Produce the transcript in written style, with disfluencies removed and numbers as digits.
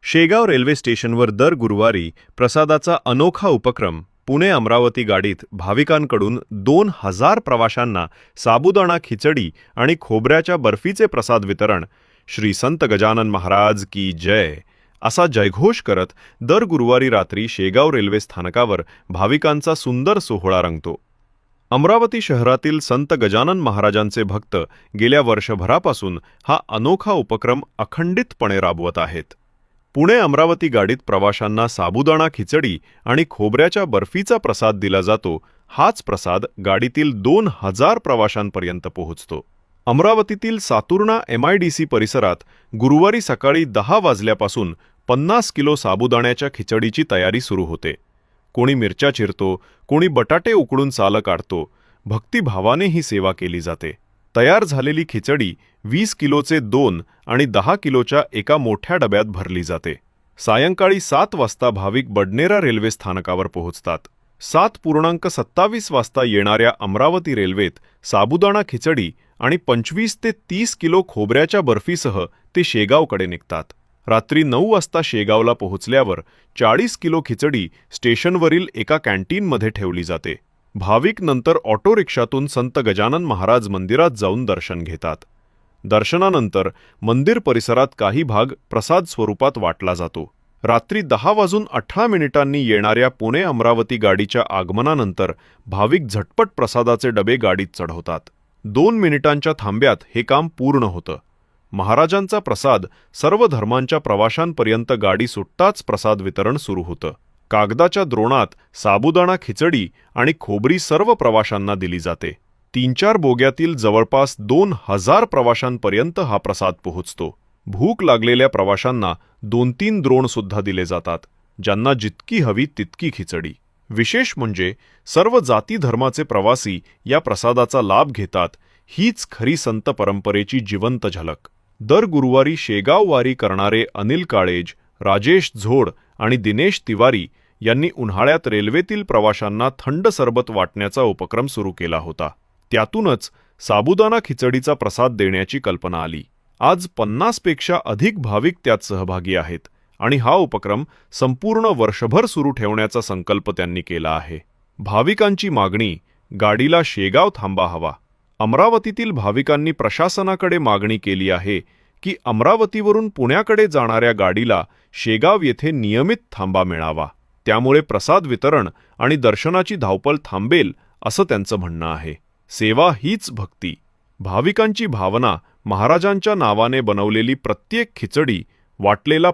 Shegaon railway स्टेशनवर दर गुरुवारी प्रसादाचा अनोखा उपक्रम पुणे अमरावती गाडीत भाविकांकडून 2000 प्रवाशांना साबुदाणा खिचडी आणि खोबऱ्याच्या बर्फीचे प्रसाद वितरण श्री संत गजानन महाराज की जय असा जयघोष करत दर गुरुवारी रात्री शेगाव रेल्वे स्थानकावर भाविकांचा सुंदर सोहळा रंगतो. अमरावती शहरातील संत गजानन महाराजांचे भक्त गेल्या वर्षभरापासून हा अनोखा उपक्रम अखंडितपणे राबवत आहेत. पुणे अमरावती गाडीत प्रवाशांना साबुदाणा खिचडी आणि खोबऱ्याच्या बर्फीचा प्रसाद दिला जातो. हाच प्रसाद गाडीतील 2000 प्रवाशांपर्यंत पोहोचतो. अमरावतीतील सातुर्णा MIDC परिसरात गुरुवारी सकाळी 10 वाजल्यापासून 50 किलो साबुदाण्याच्या खिचडीची तयारी सुरू होते. कोणी मिरच्या चिरतो, कोणी बटाटे उकडून सालं काढतो. भक्तिभावाने ही सेवा केली जाते. तयार झालेली खिचडी 20 किलोचे 2 आणि 10 किलोच्या एका मोठ्या डब्यात भरली जाते. सायंकाळी 7 वाजता भाविक बडनेरा रेल्वे स्थानकावर पोहोचतात. 7.27 वाजता येणाऱ्या अमरावती रेल्वेत साबुदाणा खिचडी आणि 25 ते 30 किलो खोबऱ्याच्या बर्फीसह ते शेगावकडे निघतात. रात्री 9 वाजता शेगावला पोहोचल्यावर 40 किलो खिचडी स्टेशनवरील एका कॅन्टीनमध्ये ठेवली जाते. भाविक नंतर ऑटो रिक्षातून संत गजानन महाराज मंदिरात जाऊन दर्शन घेतात. दर्शनानंतर मंदिर परिसरात काही भाग प्रसाद स्वरूपात वाटला जातो. रात्री 10:18 येणाऱ्या पुणे अमरावती गाडीच्या आगमनानंतर भाविक झटपट प्रसादाचे डबे गाडीत चढवतात. 2 मिनिटांच्या थांब्यात हे काम पूर्ण होतं. महाराजांचा प्रसाद सर्व धर्मांच्या प्रवाशांपर्यंत गाडी सुटताच प्रसाद वितरण सुरू होतं. कागदाच्या द्रोणात साबुदाणा खिचडी आणि खोबरी सर्व प्रवाशांना दिली जाते. 3-4 बोग्यातील जवळपास 2000 प्रवाशांपर्यंत हा प्रसाद पोहोचतो. भूक लागलेल्या प्रवाशांना 2-3 द्रोण सुद्धा दिले जातात. ज्यांना जितकी हवी तितकी खिचडी. विशेष म्हणजे सर्व जाती धर्माचे प्रवासी या प्रसादाचा लाभ घेतात. हीच खरी संत परंपरेची जिवंत झलक. दर गुरुवारी शेगाव वारी करणारे अनिल काळेज, राजेश झोड आणि दिनेश तिवारी यांनी उन्हाळ्यात रेल्वेतील प्रवाशांना थंड सरबत वाटण्याचा उपक्रम सुरू केला होता. त्यातूनच साबुदाणा खिचडीचा प्रसाद देण्याची कल्पना आली. आज 50 पेक्षा अधिक भाविक त्यात सहभागी आहेत आणि हा उपक्रम संपूर्ण वर्षभर सुरू ठेवण्याचा संकल्प त्यांनी केला आहे. भाविकांची मागणी, गाडीला शेगाव थांबा हवा. अमरावतीतील भाविकांनी प्रशासनाकडे मागणी केली आहे की अमरावतीवरून पुण्याकडे जाणाऱ्या गाडीला शेगाव येथे नियमित थांबा मिळावा. त्यामुळे प्रसाद वितरण आणि दर्शनाची धावपळ थांबेल असं त्यांचं म्हणणं आहे. सेवा हीच भक्ती. भाविकांची भावना, महाराजांच्या नावाने बनवलेली प्रत्येक खिचडी, वाटलेला